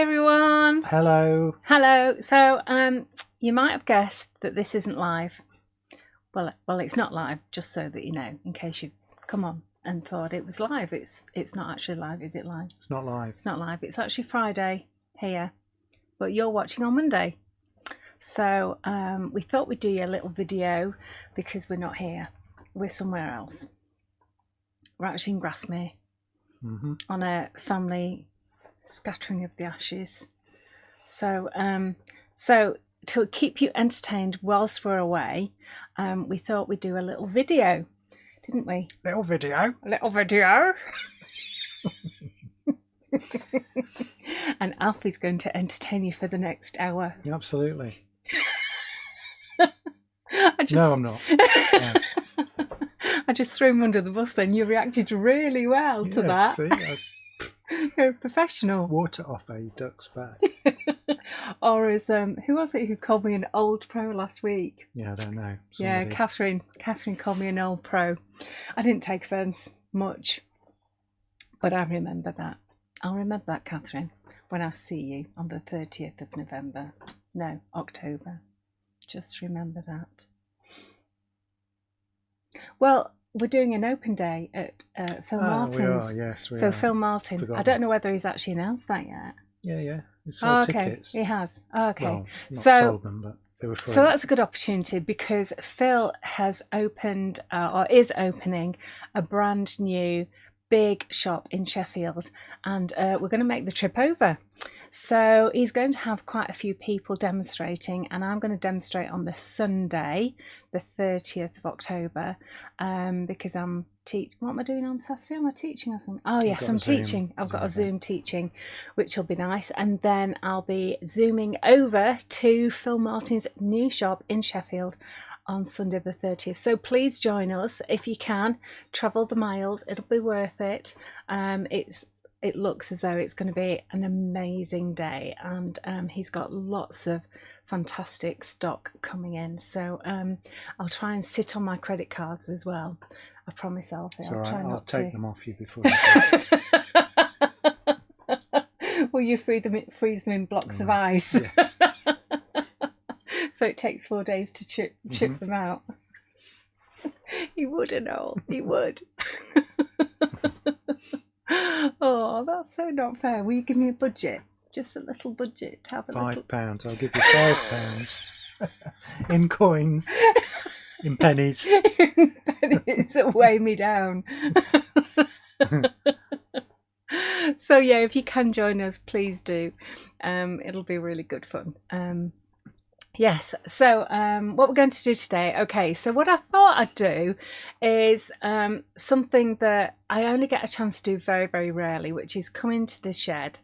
everyone. Hello. Hello. So, you might have guessed that this isn't live. Well, it's not live. Just so that you know, in case you come on and thought it was live. It's not actually live. Is it live? It's not live. It's not live. It's actually Friday here, but you're watching on Monday. So we thought we'd do you a little video because we're not here. We're somewhere else. We're actually in Grasmere on a family scattering of the ashes. So to keep you entertained whilst we're away, we thought we'd do a little video, didn't we? Little video. A little video. And Alfie's going to entertain you for the next hour. Absolutely. No, I'm not. Yeah. I just threw him under the bus then. You reacted really well to that. See, You're a professional. water off a duck's back. Or as who was it who called me an old pro last week? Yeah, I don't know. Yeah, Somebody. Catherine called me an old pro. I didn't take offence much, but I remember that. I'll remember that, Catherine, when I see you on the 30th of November. No, October. Just remember that. Well, we're doing an open day at Phil Martin's. We are, yes, we so are. Phil Martin, Forgotten. I don't know whether he's actually announced that yet. Yeah. It's sold okay, tickets. he has. Oh, okay, Well, not so sold them, but they were free. so that's a good opportunity because Phil has opened or is opening a brand new big shop in Sheffield, and we're going to make the trip over. So he's going to have quite a few people demonstrating, and I'm going to demonstrate on the Sunday, the 30th of October, because I'm what am I doing on Saturday? Am I teaching or something? Oh yes, I'm teaching. I've got a Zoom teaching, which will be nice, and then I'll be zooming over to Phil Martin's new shop in Sheffield on Sunday the 30th. So please join us if you can. Travel the miles. It'll be worth it. It looks as though it's going to be an amazing day, and he's got lots of fantastic stock coming in. So I'll try and sit on my credit cards as well. I promise, Alfie. I'll try not take to. them off you before you go. Will you freeze them in blocks of ice? Yes. So it takes 4 days to chip them out. He would and all. He would. Oh, that's so not fair. Will you give me a budget? Just a little budget to have a £5. I'll give you £5 in coins, in pennies. Pennies that weigh me down. So yeah, if you can join us, please do. It'll be really good fun. Yes, so what we're going to do today, okay, so what I thought I'd do is something that I only get a chance to do very, very rarely, which is come into the shed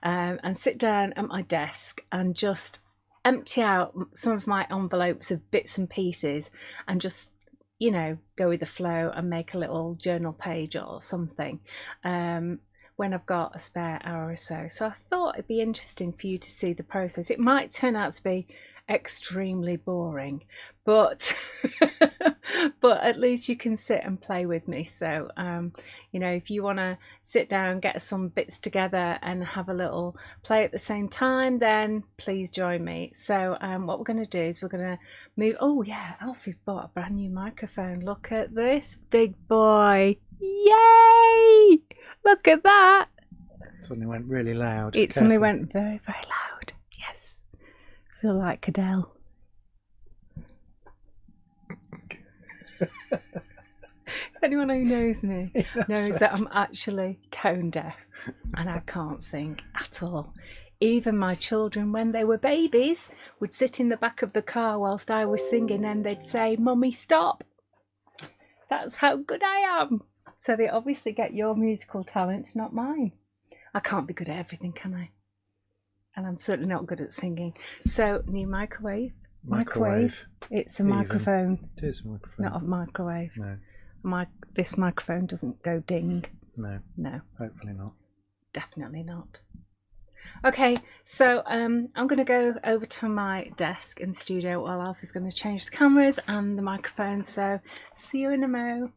and sit down at my desk and just empty out some of my envelopes of bits and pieces and just, you know, go with the flow and make a little journal page or something when I've got a spare hour or so. So I thought it'd be interesting for you to see the process. It might turn out to be extremely boring, but but at least you can sit and play with me. So you know, if you want to sit down, get some bits together and have a little play at the same time, then please join me. So what we're going to do is we're going to move. Oh yeah, Alfie's bought a brand new microphone. Look at this big boy. Yay, look at that. Suddenly went really loud. It suddenly went very, very loud. Yes. Feel like Cadell. Anyone who knows me knows that I'm actually tone deaf and I can't sing at all. Even my children, when they were babies, would sit in the back of the car whilst I was singing and they'd say, "Mummy, stop." That's how good I am. So they obviously get your musical talent, not mine. I can't be good at everything, can I? And I'm certainly not good at singing. So, new microwave. It's a microphone. It is a microphone. Not a microwave. No. This microphone doesn't go ding. No. No. Hopefully not. Definitely not. Okay, so I'm going to go over to my desk in the studio while Alfie's going to change the cameras and the microphone. So, see you in a mo.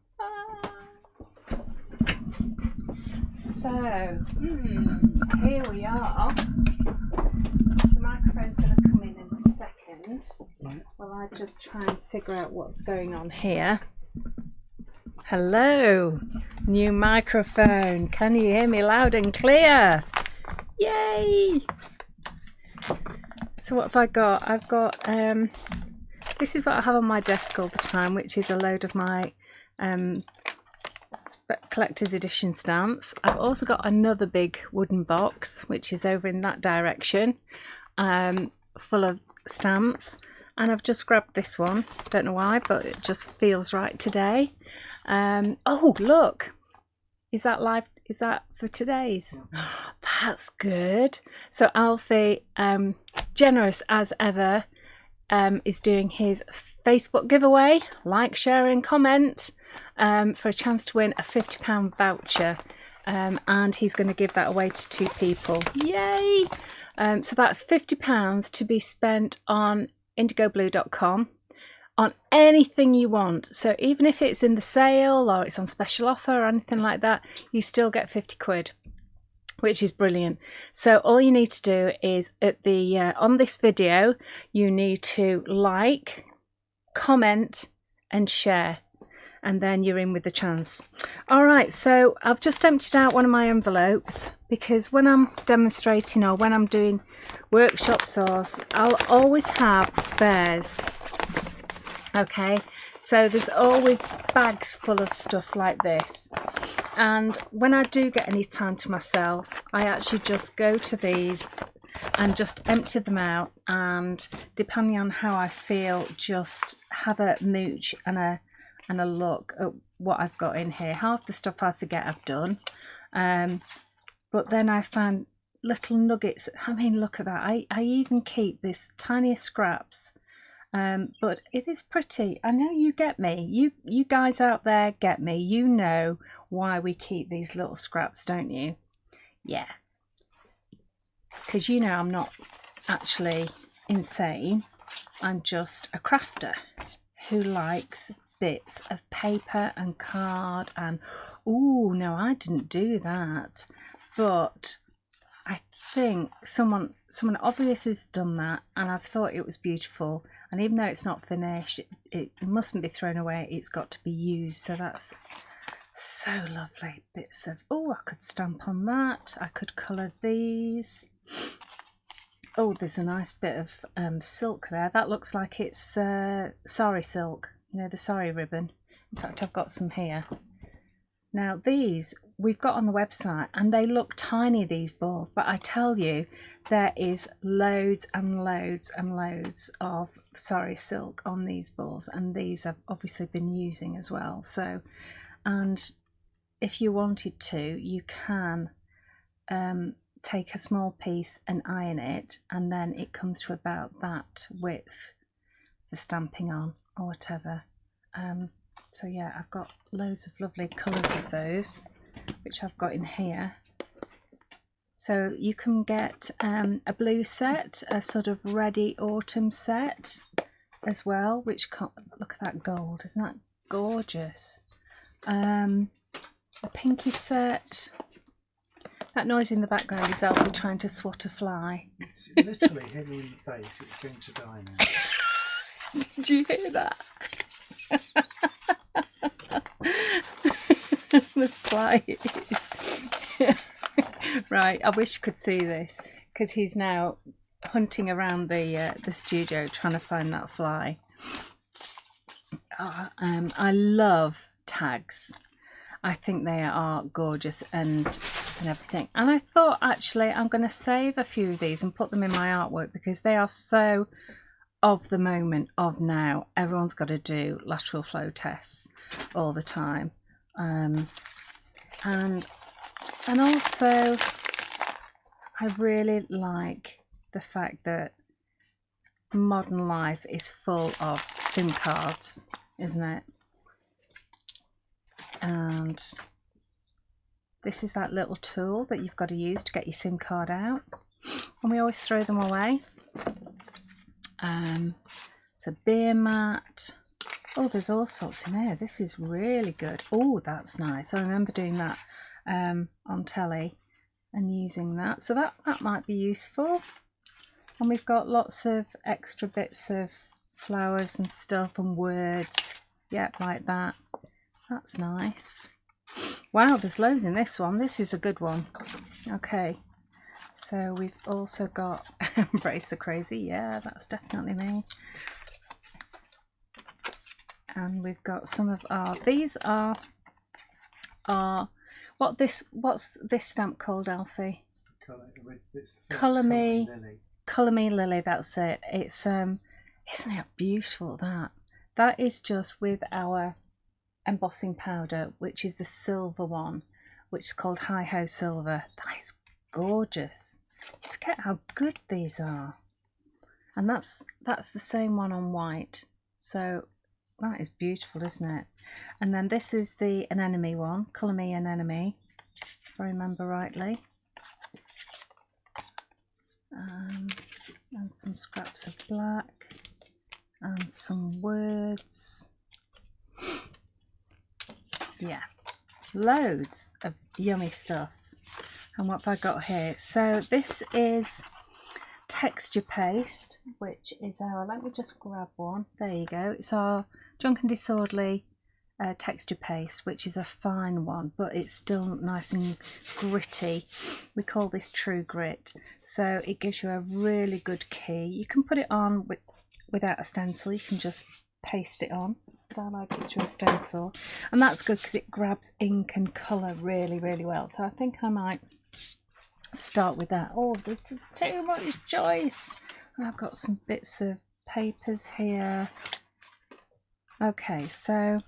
So, here we are. just try and figure out what's going on here. Hello, new microphone. Can you hear me loud and clear? Yay! So what have I got? I've got, this is what I have on my desk all the time, which is a load of my collector's edition stamps. I've also got another big wooden box, which is over in that direction, full of stamps. And I've just grabbed this one. Don't know why, but it just feels right today. Oh, look. Is that live? Is that for today's? That's good. So Alfie, generous as ever, is doing his Facebook giveaway. Like, share and comment for a chance to win a £50 voucher. And he's going to give that away to 2 people. Yay! So that's £50 to be spent on indigoblue.com on anything you want. So even if it's in the sale or it's on special offer or anything like that, you still get 50 quid, which is brilliant. So all you need to do is at the on this video, you need to like, comment and share, and then you're in with the chance. All right, so I've just emptied out one of my envelopes because when I'm demonstrating or when I'm doing workshops, or I'll always have spares. Okay, so there's always bags full of stuff like this, and when I do get any time to myself, I actually just go to these and just empty them out, and depending on how I feel, just have a mooch and a look at what I've got in here. Half the stuff I forget I've done, but then I find little nuggets. I mean, look at that. I even keep this tiny scraps, but it is pretty. I know you get me. You guys out there get me. You know why we keep these little scraps, don't you? Yeah, because you know I'm not actually insane. I'm just a crafter who likes bits of paper and card and ooh, no, I didn't do that, but I think someone obviously has done that, and I've thought it was beautiful, and even though it's not finished, it mustn't be thrown away, it's got to be used. So that's so lovely. Bits of, oh, I could stamp on that, I could colour these. Oh, there's a nice bit of silk there. That looks like it's sari silk, you know, the sari ribbon. In fact, I've got some here. Now these we've got on the website and they look tiny, these balls, but I tell you, there is loads and loads and loads of sari silk on these balls, and these I've obviously been using as well. So, and if you wanted to, you can take a small piece and iron it, and then it comes to about that width for stamping on or whatever. So yeah, I've got loads of lovely colours of those, which I've got in here. So you can get a blue set, a sort of ready autumn set as well, which look at that gold, isn't that gorgeous? A pinky set. That noise in the background is Alfie trying to swat a fly. It's literally hit me in the face. It's going to die now. Did you hear that? The fly is right. I wish you could see this, because he's now hunting around the studio trying to find that fly. I love tags. I think they are gorgeous and everything. And I thought actually I'm going to save a few of these and put them in my artwork, because they are so of the moment, of now. Everyone's got to do lateral flow tests all the time, and also I really like the fact that modern life is full of SIM cards, isn't it? And this is that little tool that you've got to use to get your SIM card out, and we always throw them away. It's a beer mat. Oh, there's all sorts in there. This is really good. Oh, that's nice. I remember doing that on telly and using that, so that might be useful. And we've got lots of extra bits of flowers and stuff and words. Yep, like that. That's nice. Wow, there's loads in this one. This is a good one. Okay, so we've also got Embrace the Crazy. Yeah, that's definitely me. And we've got some of our, these are what's this stamp called, Alfie? Colour Me Lily, that's it. It's isn't it beautiful? That is just with our embossing powder, which is the silver one, which is called Hi Ho Silver. That is gorgeous. You forget how good these are. And that's the same one on white. So that is beautiful, isn't it? And then this is the Anemone one, Colour Me Anemone, if I remember rightly. And some scraps of black and some words. Yeah, loads of yummy stuff. And what have I got here? So this is Texture Paste, which is our, let me just grab one. There you go. It's our Drunk and Disorderly texture paste, which is a fine one, but it's still nice and gritty. We call this True Grit. So it gives you a really good key. You can put it on without a stencil. You can just paste it on. But I like it through a stencil. And that's good because it grabs ink and colour really, really well. So I think I might start with that. Oh, there's just too much choice. I've got some bits of papers here. Okay, so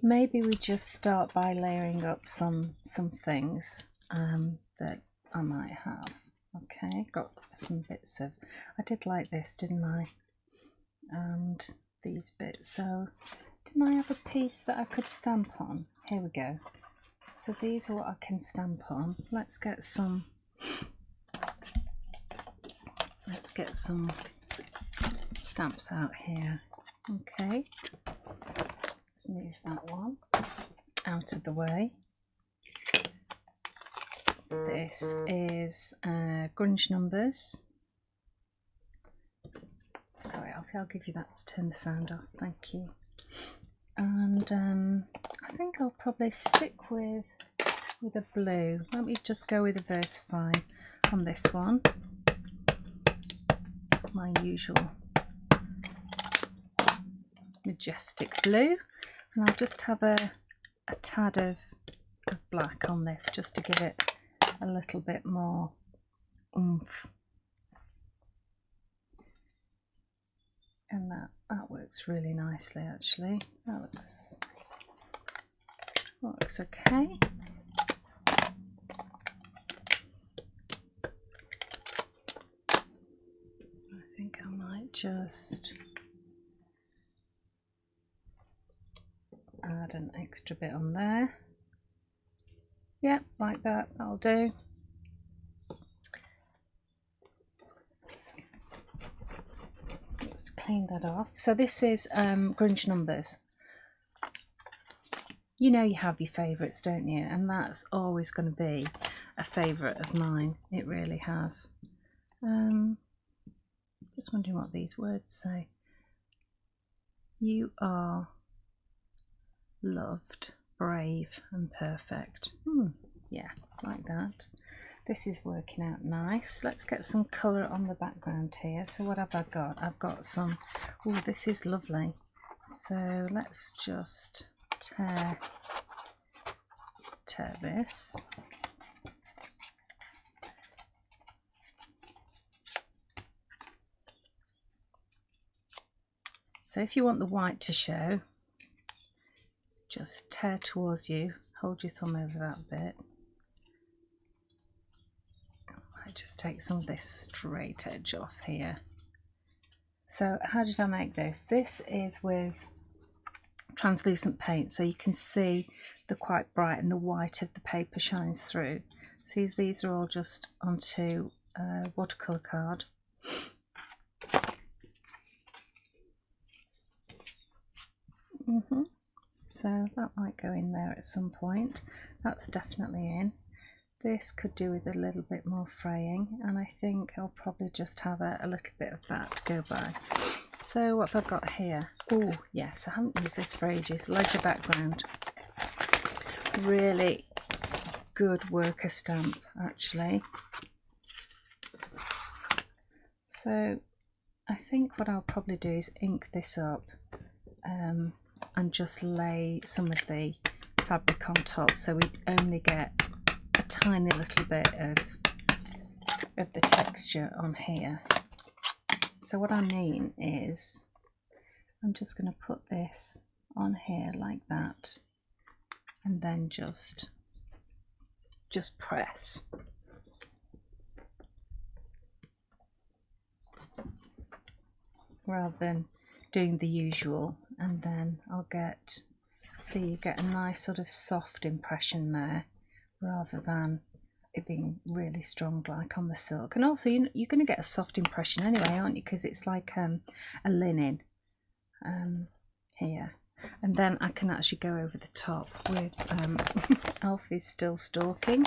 maybe we just start by layering up some things that I might have. Okay, got some bits of, I did like this, didn't I? And these bits. So didn't I have a piece that I could stamp on? Here we go. So these are what I can stamp on. Let's get some stamps out here. Okay, let's move that one out of the way. This is Grunge Numbers. Sorry, I'll give you that to turn the sound off. Thank you. And I think I'll probably stick with a blue. Let me just go with a VersaFine on this one. My usual majestic blue, and I'll just have a tad of black on this just to give it a little bit more oomph. And that works really nicely actually. That looks okay. I think I might just add an extra bit on there. Yep, like that, that'll do. Let's clean that off. So this is Grunge Numbers. You know you have your favourites, don't you? And that's always going to be a favourite of mine. It really has. Just wondering what these words say. You are loved, brave and perfect. Yeah, like that. This is working out nice. Let's get some colour on the background here. So what have I got? I've got some, oh, this is lovely. So let's just tear this. So if you want the white to show, just tear towards you, hold your thumb over that bit. I just take some of this straight edge off here. So how did I make this? This is with translucent paint, so you can see the quite bright and the white of the paper shines through. See, these are all just onto watercolour card. So that might go in there at some point. That's definitely in. This could do with a little bit more fraying, and I think I'll probably just have a little bit of that to go by. So what have I got here? Oh yes, I haven't used this for ages. Loads of background. Really good worker stamp actually. So I think what I'll probably do is ink this up and just lay some of the fabric on top, so we only get a tiny little bit of the texture on here. So what I mean is I'm just going to put this on here like that, and then just press. Rather than doing the usual, and then I'll get, see, you get a nice sort of soft impression there rather than it being really strong like on the silk. And also you're going to get a soft impression anyway, aren't you, because it's like a linen here. And then I can actually go over the top with Alfie's still stalking.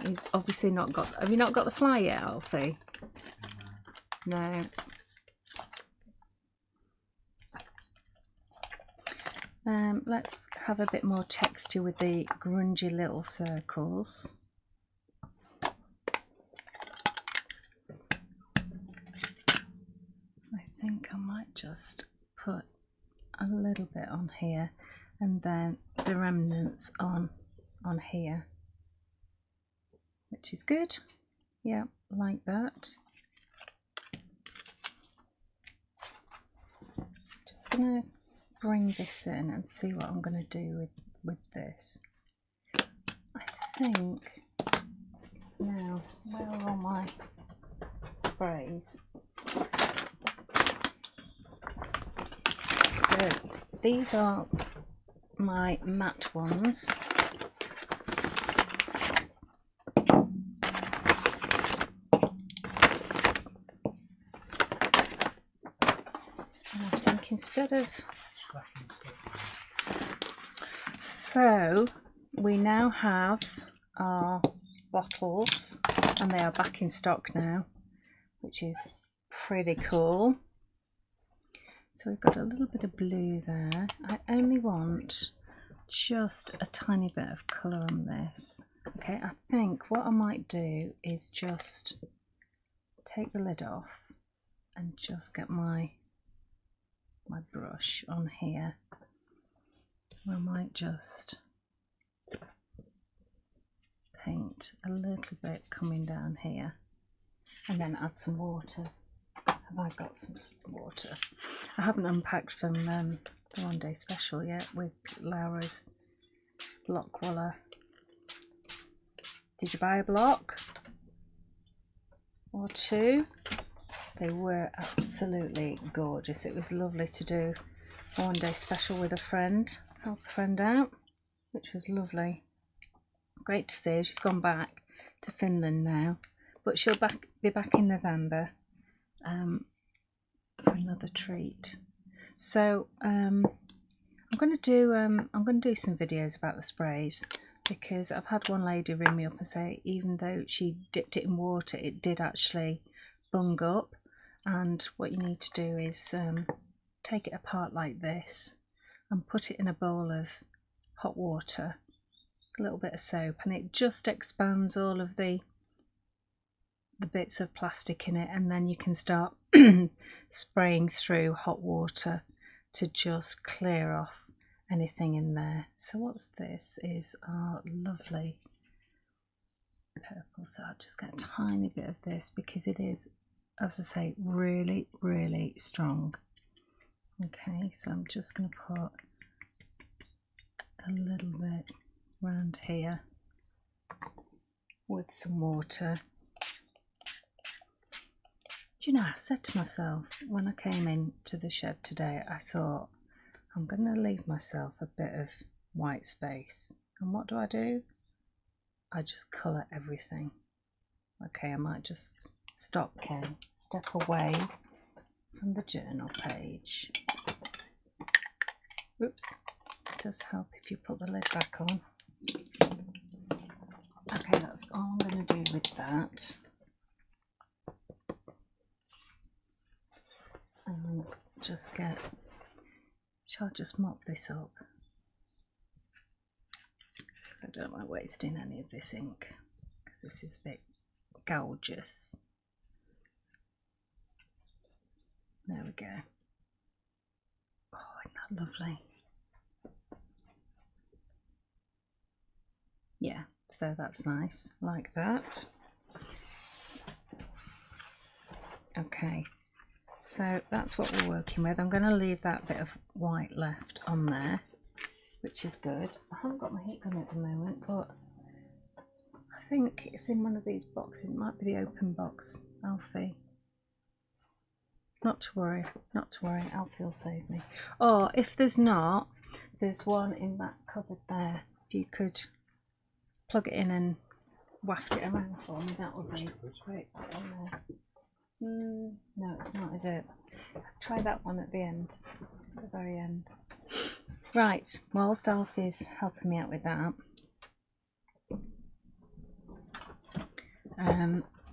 He's obviously not got, have you not got the fly yet, Alfie? No. Let's have a bit more texture with the grungy little circles. I think I might just put a little bit on here and then the remnants on here, which is good. Yeah, like that. Just gonna bring this in and see what I'm going to do with this. I think now, where are all my sprays? So these are my matte ones. And I think instead of, so we now have our bottles and they are back in stock now, which is pretty cool. So we've got a little bit of blue there. I only want just a tiny bit of colour on this. Okay, I think what I might do is just take the lid off and just get my brush on here. I might just paint a little bit coming down here and then add some water. Have I got some water? I haven't unpacked from the One Day Special yet with Laura's block Walla. Did you buy a block or two? They were absolutely gorgeous. It was lovely to do a One Day Special with a friend, help a friend out, which was lovely. Great to see her. She's gone back to Finland now, but she'll be back in November for another treat. So I'm going to do some videos about the sprays, because I've had one lady ring me up and say even though she dipped it in water, it did actually bung up. And what you need to do is take it apart like this and put it in a bowl of hot water, a little bit of soap, and it just expands all of the bits of plastic in it, and then you can start spraying through hot water to just clear off anything in there. So what's this is our lovely purple, so I'll just get a tiny bit of this because it is, as I say, really, really strong. Okay, so I'm just going to put a little bit around here with some water. Do you know, I said to myself when I came into the shed today, I thought I'm going to leave myself a bit of white space. And what do? I just colour everything. Okay, I might just step away from the journal page. Oops, it does help if you put the lid back on. Okay, that's all I'm going to do with that. just get, shall I just mop this up? Because I don't like wasting any of this ink, because this is a bit gorgeous. There we go. Oh, isn't that lovely? Yeah, so that's nice, like that. Okay, so that's what we're working with. I'm going to leave that bit of white left on there, which is good. I haven't got my heat gun at the moment, but I think it's in one of these boxes. It might be the open box, Alfie. Not to worry, not to worry, Alfie will save me. Or if there's not, there's one in that cupboard there. If you could plug it in and waft it around for me, that would be great. No, it's not, is it? Try that one at the end, at the very end. Right, whilst Alfie's helping me out with that,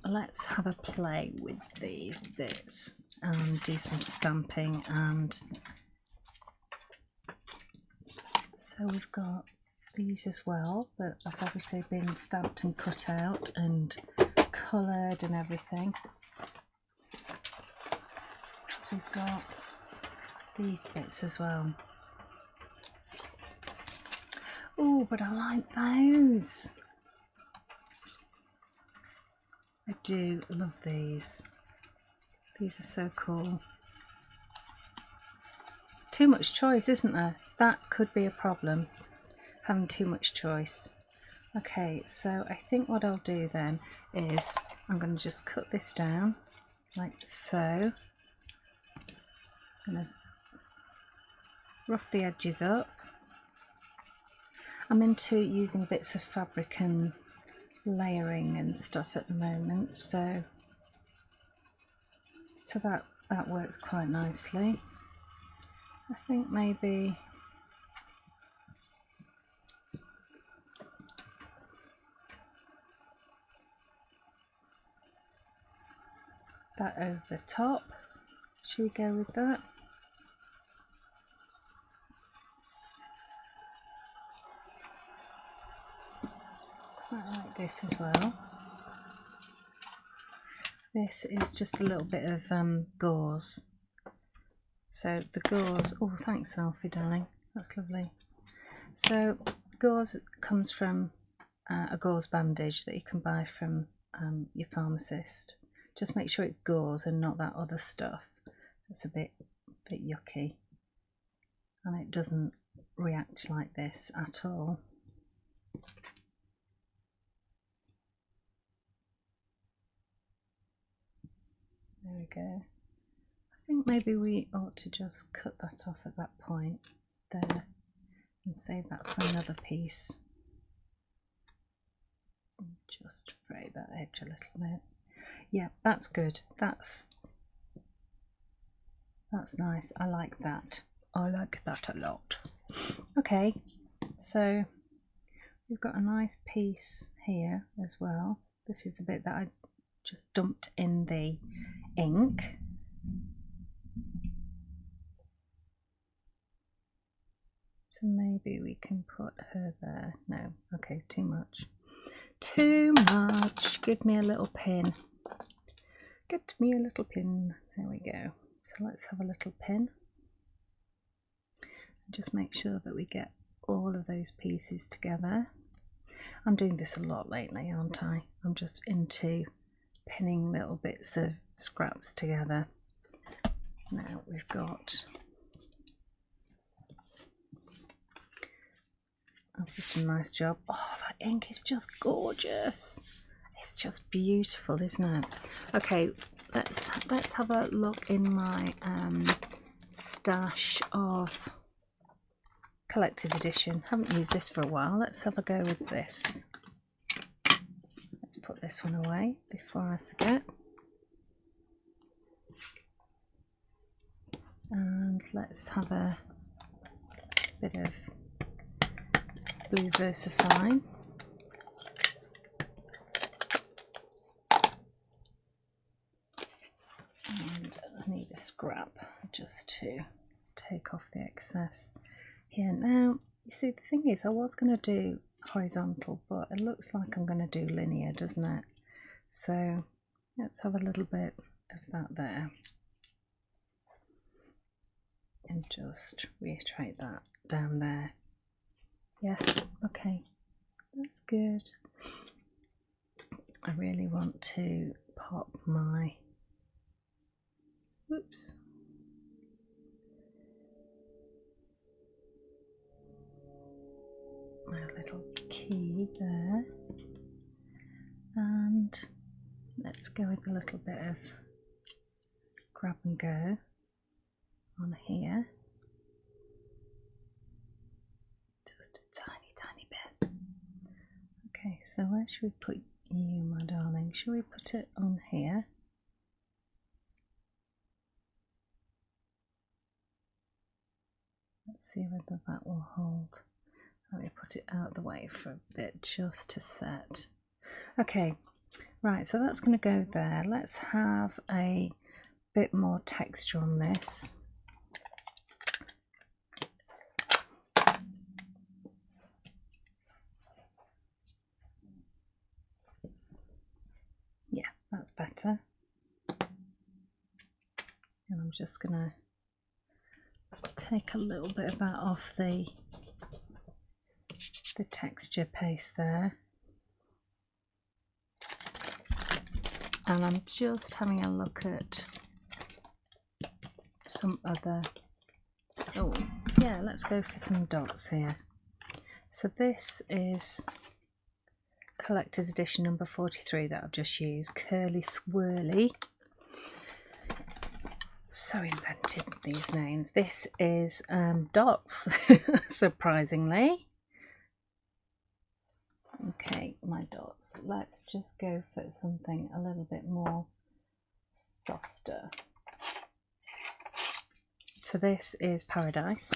let's have a play with these bits and do some stamping. And so we've got these as well that have obviously been stamped and cut out and coloured and everything. So we've got these bits as well. Oh, but I like those. I do love these. These are so cool. Too much choice, isn't there? That could be a problem, having too much choice. Okay, so I think what I'll do then is I'm going to just cut this down like so. I'm going to rough the edges up. I'm into using bits of fabric and layering and stuff at the moment, so that works quite nicely. I think maybe that over the top. Should we go with that? Quite like this as well. This is just a little bit of gauze. So the gauze, oh thanks Alfie darling, that's lovely. So gauze comes from a gauze bandage that you can buy from your pharmacist. Just make sure it's gauze and not that other stuff. It's a bit yucky, and it doesn't react like this at all. There we go. I think maybe we ought to just cut that off at that point there and save that for another piece. Just fray that edge a little bit. Yeah, that's good. That's nice. I like that. I like that a lot. Okay, so we've got a nice piece here as well. This is the bit that I just dumped in the ink. So maybe we can put her there. No, okay, too much. Too much. Give me a little pin. Get me a little pin. There we go. So let's have a little pin. Just make sure that we get all of those pieces together. I'm doing this a lot lately, aren't I? I'm just into pinning little bits of scraps together. Now we've got, I've done a nice job. Oh, that ink is just gorgeous. It's just beautiful, isn't it? Okay, let's have a look in my stash of collector's edition. Haven't used this for a while. Let's have a go with this. Let's put this one away before I forget. And let's have a bit of blue VersaFine. And I need a scrap just to take off the excess here. Now, you see, the thing is, I was going to do horizontal, but it looks like I'm going to do linear, doesn't it? So let's have a little bit of that there. And just reiterate that down there. Yes, okay, that's good. I really want to pop my, whoops, my little key there, and let's go with a little bit of grab and go on here, just a tiny bit. Okay, so where should we put you, my darling? Should we put it on here? Let's see whether that will hold. Let me put it out of the way for a bit just to set. Okay, right, so that's going to go there. Let's have a bit more texture on this. Yeah, that's better. And I'm just going to take a little bit of that off the texture paste there. And I'm just having a look at some other, oh yeah, let's go for some dots here. So this is collector's edition number 43 that I've just used, Curly Swirly. So inventive, these names. This is dots, surprisingly. Okay, my dots. Let's just go for something a little bit more softer. So this is Paradise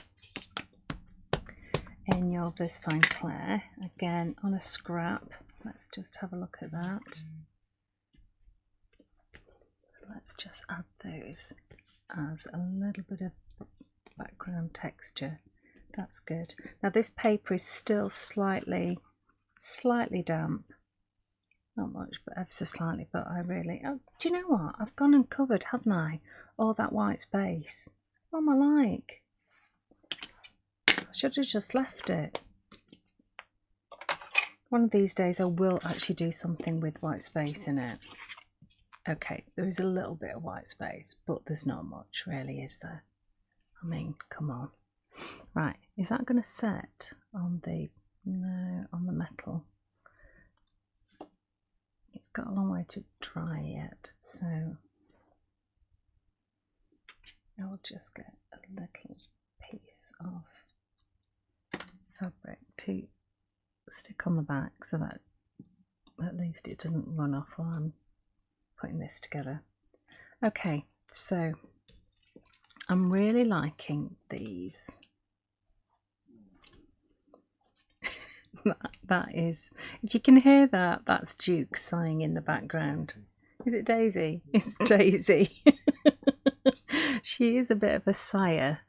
in your This Fine Claire, again on a scrap. Let's just have a look at that. Let's just add those as a little bit of background texture. That's good. Now this paper is still slightly damp, not much, but ever so slightly. But I really, oh, do you know what? I've gone and covered, haven't I, all that white space. What am I like? I should have just left it. One of these days I will actually do something with white space in it. Okay, there is a little bit of white space, but there's not much really, is there? I mean, come on. Right, is that going to set on the, no, on the metal? It's got a long way to dry yet, so I'll just get a little piece of fabric to stick on the back so that at least it doesn't run off while I'm putting this together. Okay, so I'm really liking these. that is, if you can hear that, that's Duke sighing in the background. Is it Daisy? It's Daisy. She is a bit of a sigher,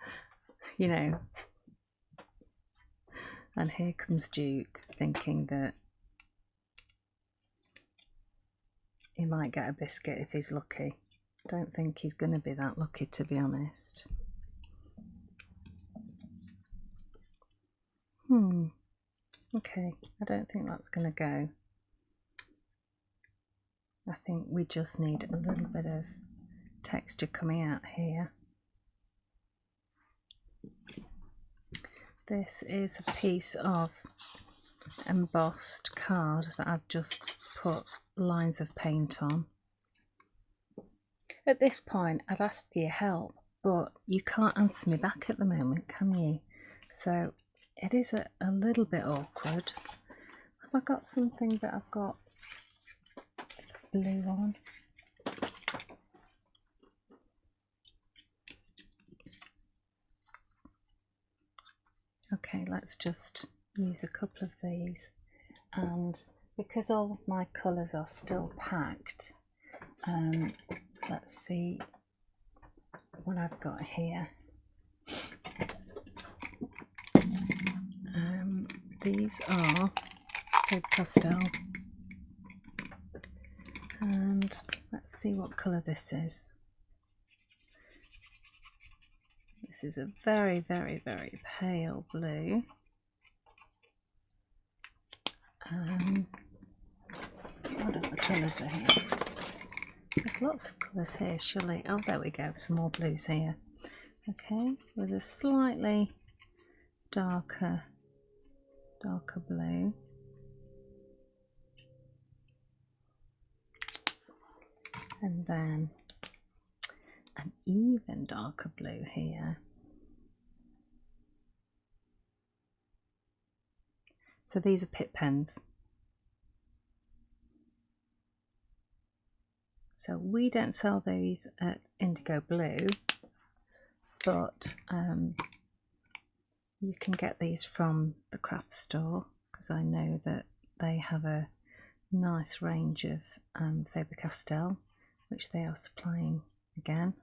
you know. And here comes Duke thinking that he might get a biscuit if he's lucky. Don't think he's going to be that lucky, to be honest. Okay, I don't think that's going to go. I think we just need a little bit of texture coming out here. This is a piece of embossed card that I've just put lines of paint on. At this point I'd ask for your help, but you can't answer me back at the moment, can you? So it is a little bit awkward. Have I got something that I've got blue on? Okay, let's just use a couple of these, and because all of my colours are still packed, let's see what I've got here. These are Faber-Castell, and let's see what colour this is. This is a very, very, very pale blue. What other colours are here? There's lots of colours here, surely. Oh, there we go, some more blues here. Okay, with a slightly darker blue. And then an even darker blue here. So these are Pitt pens. So we don't sell these at Indigo Blue, but you can get these from the craft store, because I know that they have a nice range of Faber-Castell, which they are supplying again.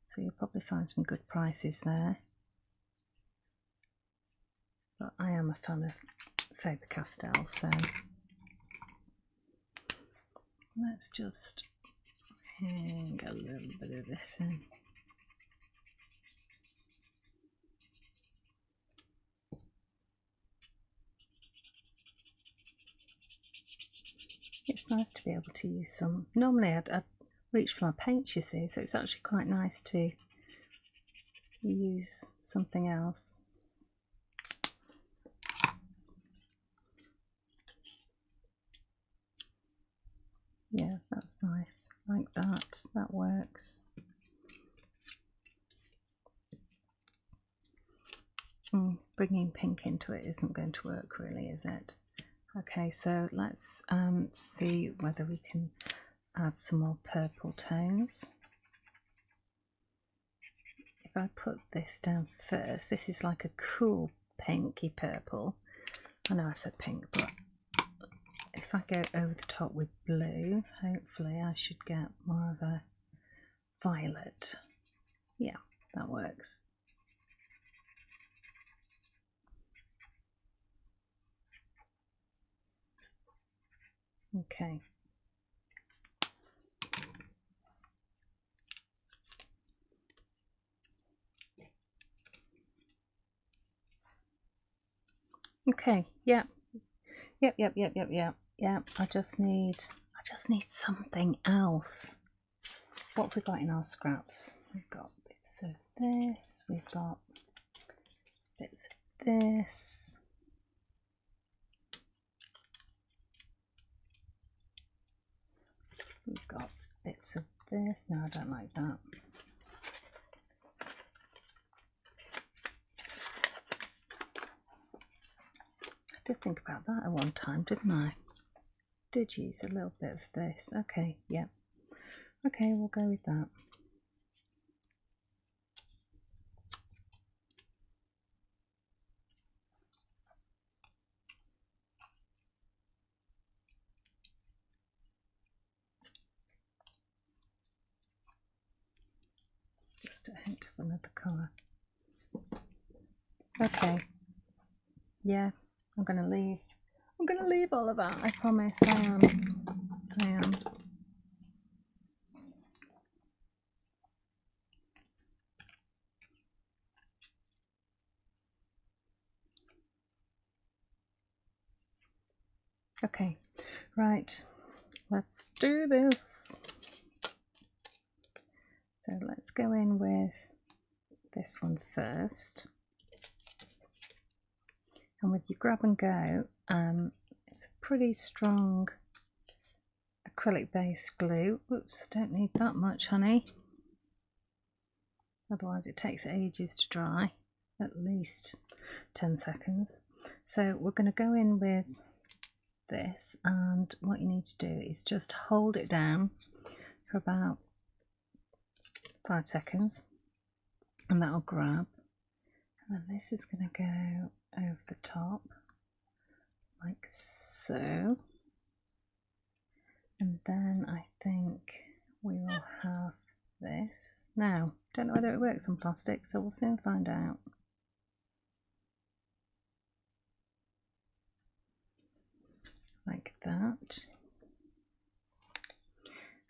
So you'll probably find some good prices there. But I am a fan of Faber-Castell, so let's just hang a little bit of this in. It's nice to be able to use some. Normally I'd reach for my paints, you see, so it's actually quite nice to use something else. Yeah, that's nice, like that, that works. Bringing pink into it isn't going to work really, is it? Okay, so let's see whether we can add some more purple tones. If I put this down first, this is like a cool pinky purple. I know I said pink, but if I go over the top with blue, hopefully I should get more of a violet. Yeah, that works. Okay. Okay, yeah. Yep. I just need something else. What have we got in our scraps? We've got bits of this, we've got bits of this. We've got bits of this. No, I don't like that. I did think about that at one time, didn't I? Did use a little bit of this. Okay, yeah. Okay, we'll go with that. Just a hint of another colour. Okay. Yeah, I'm gonna leave all of that, I promise. I am. Okay, right, let's do this. So let's go in with this one first. And with your grab and go, it's a pretty strong acrylic based glue. Oops, don't need that much, honey. Otherwise it takes ages to dry, at least 10 seconds. So we're going to go in with this, and what you need to do is just hold it down for about 5 seconds, and that'll grab. And then this is going to go over the top like so, and then I think we will have this. Now Don't know whether it works on plastic, so we'll soon find out. Like that.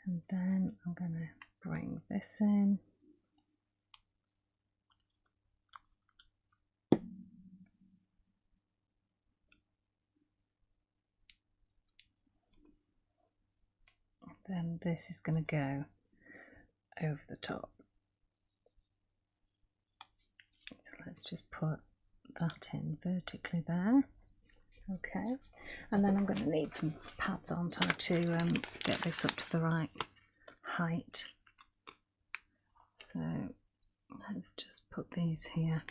And then I'm going to bring this in. Then this is going to go over the top. So let's just put that in vertically there. Okay, and then I'm going to need some pads, aren't I, to get this up to the right height. So let's just put these here.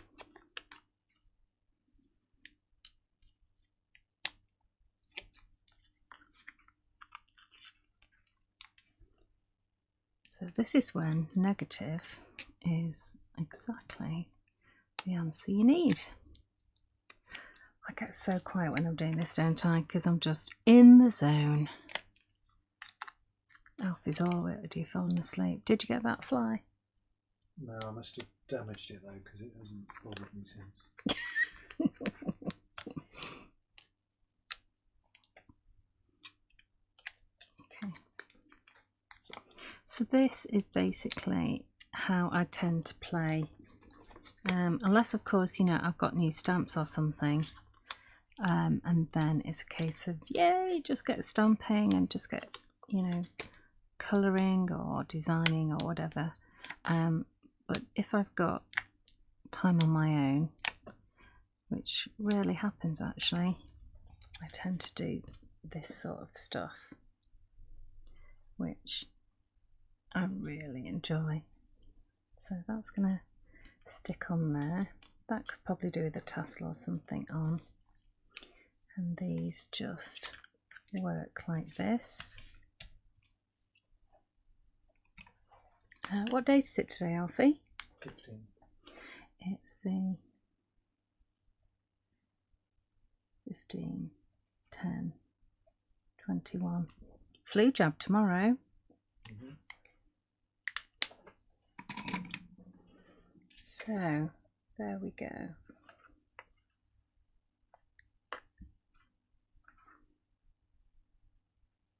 So this is when negative is exactly the answer you need. I get so quiet when I'm doing this, don't I? Because I'm just in the zone. Alfie's already fallen asleep. Did you get that fly? No, I must have damaged it though, because it hasn't bothered me since. Okay. So this is basically how I tend to play. Unless, of course, you know, I've got new stamps or something. And then it's a case of, yay, just get stamping and just get, you know, colouring or designing or whatever. But if I've got time on my own, which rarely happens actually, I tend to do this sort of stuff, which I really enjoy. So that's going to stick on there. That could probably do with a tassel or something on. And these just work like this. What date is it today, Alfie? 15. It's the 15, 10, 21. Flu jab tomorrow. So there we go.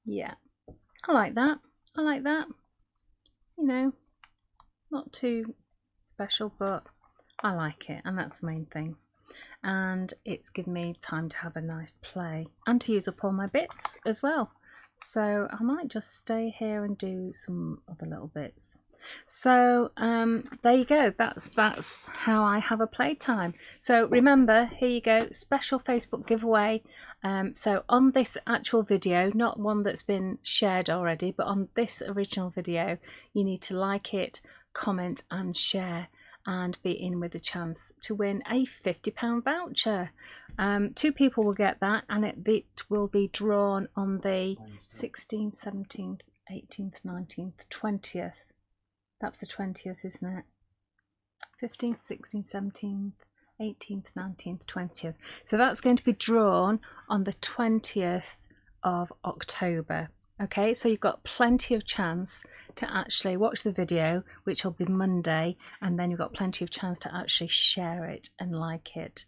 Yeah, I like that. I like that. You know, not too special, but I like it, and that's the main thing. And it's given me time to have a nice play and to use up all my bits as well. So I might just stay here and do some other little bits. So there you go. That's how I have a playtime. So remember, here you go, special Facebook giveaway. So on this actual video, not one that's been shared already, but on this original video, you need to like it, comment and share, and be in with a chance to win a £50 voucher. 2 people will get that, and it will be drawn on the 16th, 17th, 18th, 19th, 20th. That's the 20th, isn't it? 15th, 16th, 17th, 18th, 19th, 20th. So that's going to be drawn on the 20th of October. Okay, so you've got plenty of chance to actually watch the video, which will be Monday, and then you've got plenty of chance to actually share it and like it.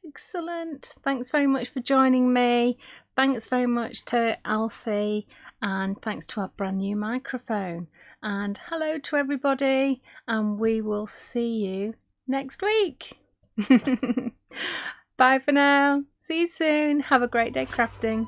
Excellent. Thanks very much for joining me. Thanks very much to Alfie, and thanks to our brand new microphone. And hello to everybody, and we will see you next week. Bye for now. See you soon. Have a great day crafting.